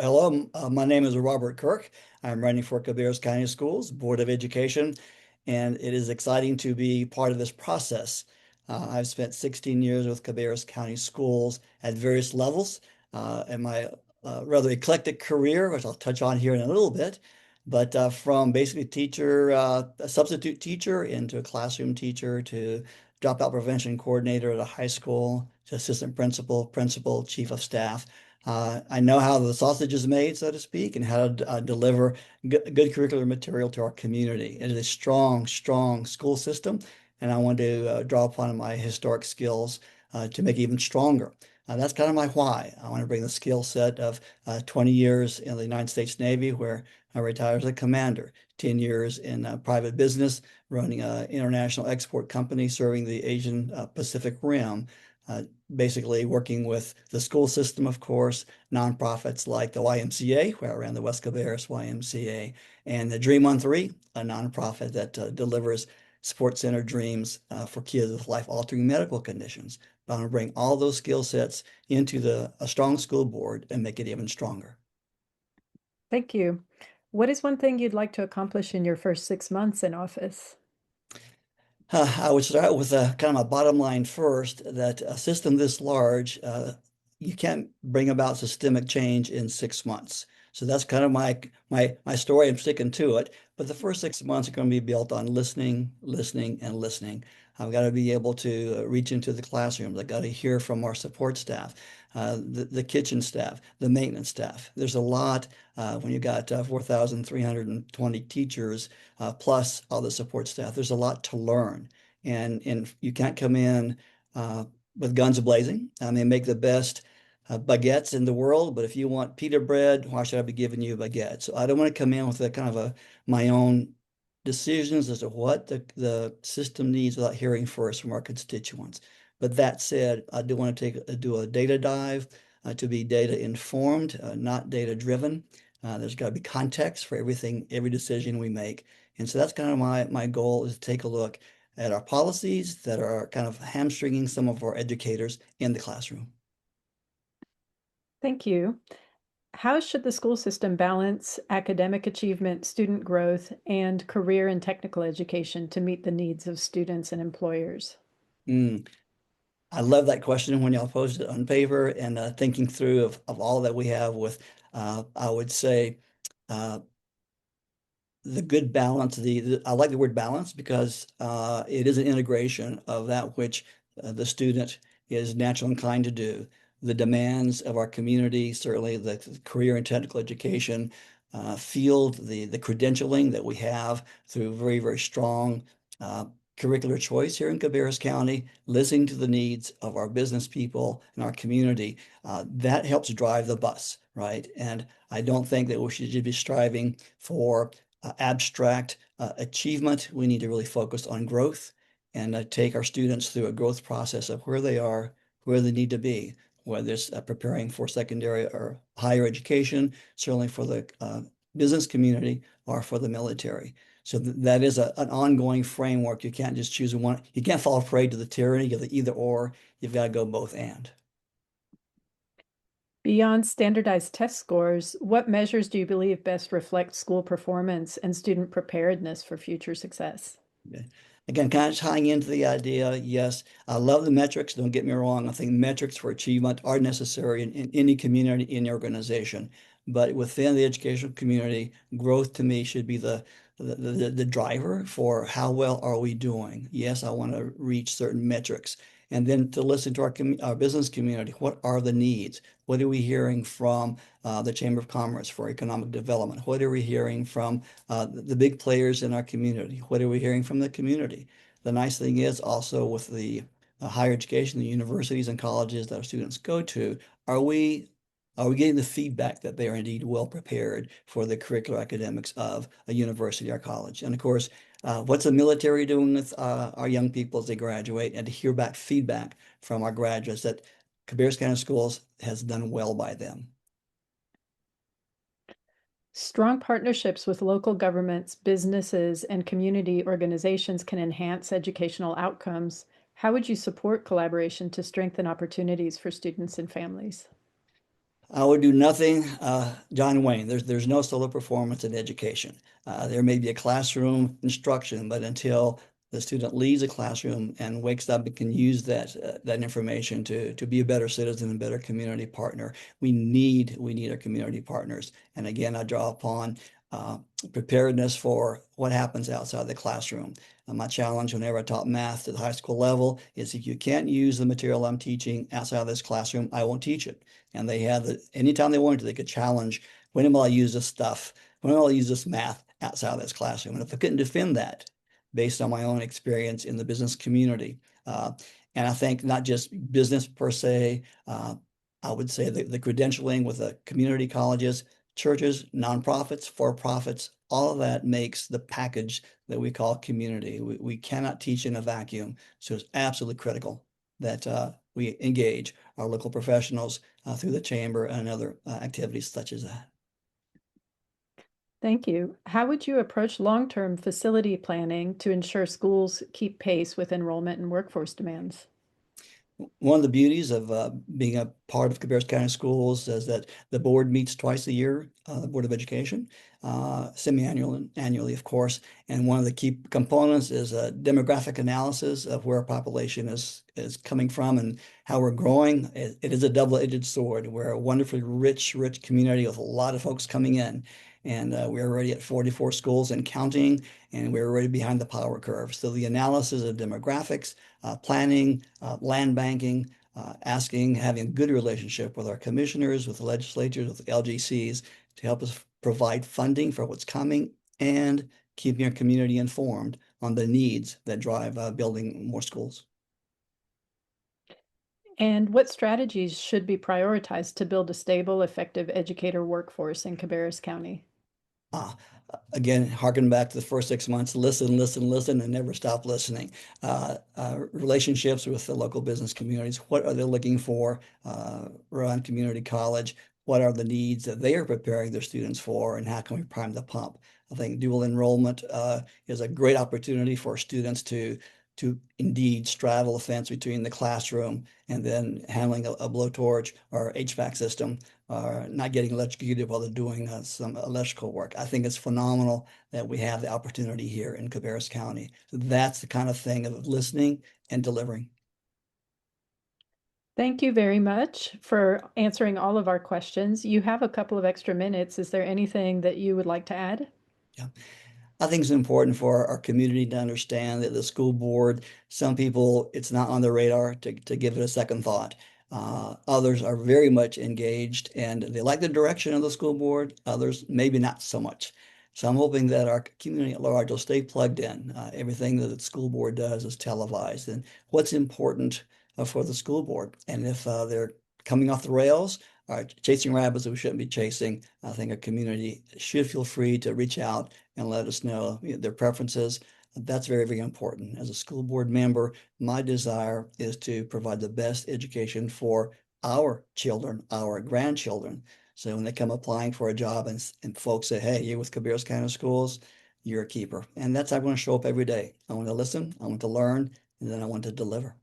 Hello, my name is Robert Kirk. I'm running for Cabarrus County Schools Board of Education, and it is exciting to be part of this process. I've spent 16 years with Cabarrus County Schools at various levels in my rather eclectic career, which I'll touch on here in a little bit. But from basically a substitute teacher into a classroom teacher to dropout prevention coordinator at a high school to assistant principal, principal, chief of staff. I know how the sausage is made, so to speak, and how to deliver good curricular material to our community. It is a strong, strong school system, and I want to draw upon my historic skills to make it even stronger. That's kind of my why. I want to bring the skill set of 20 years in the United States Navy, where I retired as a commander, 10 years in private business, running an international export company serving the Asian Pacific Rim. Uh, Basically working with the school system, of course, nonprofits like the YMCA, where I ran the West Cabarrus YMCA, and the Dream on Three, a nonprofit that delivers sports center dreams for kids with life-altering medical conditions. But I'm going to bring all those skill sets into a strong school board and make it even stronger. Thank you. What is one thing you'd like to accomplish in your first 6 months in office? I would start with a kind of a bottom line first that a system this large, you can't bring about systemic change in 6 months. So that's kind of my story. I'm sticking to it. But the first 6 months are going to be built on listening, listening, and listening. I've got to be able to reach into the classrooms. I've got to hear from our support staff, the kitchen staff, the maintenance staff. There's a lot when you got 4,320 teachers plus all the support staff. There's a lot to learn, and you can't come in with guns blazing. I mean, make the best baguettes in the world, but if you want pita bread, why should I be giving you a baguette? So I don't want to come in with a kind of my own decisions as to what the system needs without hearing first from our constituents. But that said, I do want to do a data dive to be data informed, not data driven. There's got to be context for everything, every decision we make. And so that's kind of my goal is to take a look at our policies that are kind of hamstringing some of our educators in the classroom. Thank you. How should the school system balance academic achievement, student growth, and career and technical education to meet the needs of students and employers? Mm, I love that question when y'all posed it on paper and thinking through of all that we have with, I would say, uh, the good balance. I like the word balance because it is an integration of that which the student is naturally inclined to do, the demands of our community, certainly the career and technical education field, the credentialing that we have through very, very strong uh, curricular choice here in Cabarrus County, listening to the needs of our business people and our community. That helps drive the bus, right? And I don't think that we should be striving for abstract achievement. We need to really focus on growth and take our students through a growth process of where they are, where they need to be, whether it's preparing for secondary or higher education, certainly for the business community or for the military. So that is an ongoing framework. You can't just choose one. You can't fall prey to the tyranny of the either or. You've got to go both and. Beyond standardized test scores, what measures do you believe best reflect school performance and student preparedness for future success? Okay. Again, kind of tying into the idea, yes, I love the metrics. Don't get me wrong. I think metrics for achievement are necessary in any community, in any organization. But within the educational community, growth to me should be the driver for how well are we doing. Yes, I want to reach certain metrics. And then to listen to our business community. What are the needs? What are we hearing from the Chamber of Commerce for economic development? What are we hearing from the big players in our community? What are we hearing from the community? The nice thing is also with the higher education, the universities and colleges that our students go to, are we are we getting the feedback that they are indeed well prepared for the curricular academics of a university or college? And of course, what's the military doing with our young people as they graduate, and to hear back feedback from our graduates that Cabarrus County Schools has done well by them. Strong partnerships with local governments, businesses, and community organizations can enhance educational outcomes. How would you support collaboration to strengthen opportunities for students and families? I would do nothing, John Wayne. There's no solo performance in education. There may be a classroom instruction, but until the student leaves the classroom and wakes up and can use that information to be a better citizen and better community partner, we need our community partners. And again, I draw upon uh, preparedness for what happens outside the classroom. My challenge whenever I taught math to the high school level is if you can't use the material I'm teaching outside of this classroom, I won't teach it. And they had anytime they wanted to, they could challenge, when will I use this stuff? When will I use this math outside of this classroom? And if I couldn't defend that based on my own experience in the business community, and I think not just business per se, I would say the credentialing with the community colleges, churches, nonprofits, for-profits, all of that makes the package that we call community. We cannot teach in a vacuum. So it's absolutely critical that we engage our local professionals through the chamber and other activities such as that. Thank you. How would you approach long-term facility planning to ensure schools keep pace with enrollment and workforce demands? One of the beauties of being a part of Cabarrus County Schools is that the board meets twice a year, the Board of Education, annually, of course. And one of the key components is a demographic analysis of where our population is coming from and how we're growing. It is a double-edged sword. We're a wonderfully rich community with a lot of folks coming in. And we're already at 44 schools and counting, and we're already behind the power curve. So the analysis of demographics, planning, land banking, having a good relationship with our commissioners, with the legislatures, with the LGCs to help us provide funding for what's coming and keeping our community informed on the needs that drive building more schools. And what strategies should be prioritized to build a stable, effective educator workforce in Cabarrus County? Uh, Again, harken back to the first 6 months, listen, and never stop listening. Relationships with the local business communities. What are they looking for around community college? What are the needs that they are preparing their students for, and how can we prime the pump? I think dual enrollment is a great opportunity for students to indeed straddle the fence between the classroom and then handling a blowtorch or HVAC system, or not getting electrocuted while they're doing some electrical work. I think it's phenomenal that we have the opportunity here in Cabarrus County. So that's the kind of thing of listening and delivering. Thank you very much for answering all of our questions. You have a couple of extra minutes. Is there anything that you would like to add? Yeah. I think it's important for our community to understand that the school board, some people, it's not on the radar to give it a second thought. Others are very much engaged and they like the direction of the school board. Others, maybe not so much. So I'm hoping that our community at large will stay plugged in. Everything that the school board does is televised. And what's important for the school board. And if they're coming off the rails, or chasing rabbits that we shouldn't be chasing, I think our community should feel free to reach out and let us know their preferences. That's very important. As a school board member, my desire is to provide the best education for our children, our grandchildren. So when they come applying for a job and folks say, hey, you're with Cabarrus County Schools, you're a keeper. And that's how I want to show up every day. I want to listen, I want to learn, and then I want to deliver.